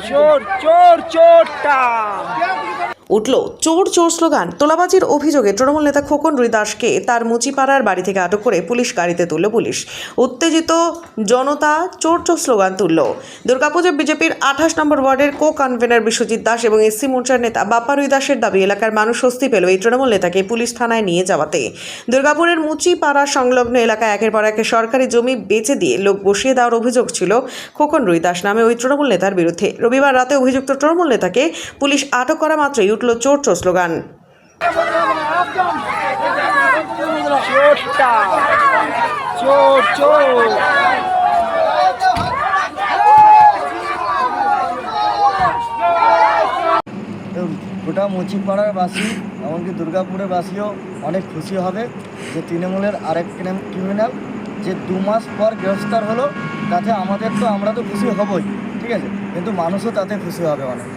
চোর চোর চোরটা উঠল চোর চোর স্লোগান। তোলাবাজির অভিযোগে তৃণমূল নেতা খোকন দাসকে তার মুচিপাড়ার বাড়ি থেকে আটক করে পুলিশ গাড়িতে তুলল। পুলিশ উত্তেজিত জনতা চোর চোর স্লোগান তুলল। দুর্গাপুজো বিজেপির 28 নম্বর ওয়ার্ডের কো কনভেনার বিশ্বজিৎ দাস এবং এসসি মোর্চার নেতা বাপ্পা দাসের দাবি এলাকার মানুষ স্বস্তি পেল এই তৃণমূল নেতাকে পুলিশ থানায় নিয়ে যাওয়াতে। দুর্গাপুরের মুচিপাড়া সংলগ্ন এলাকায় একের পর এক সরকারি জমি বেচে দিয়ে লোক বসিয়ে দেওয়ার অভিযোগ ছিল খোকন দাস নামে ওই তৃণমূল নেতার বিরুদ্ধে। রবিবার রাতে অভিযুক্ত তৃণমূল নেতাকে পুলিশ আটক করা মাত্রই উঠল চোর চোর স্লোগান। চোরটা চোর চোর গোটা মুচিপাড়ার বাসী এমনকি দুর্গাপুরের বাসীও অনেক খুশি হবে যে তৃণমূলের আরেক ক্রিমিনাল যে 2 মাস পর গ্রেফতার হলো, তাতে আমরা তো খুশি হবই, ঠিক আছে, কিন্তু মানুষও তাতে খুশি হবে অনেক।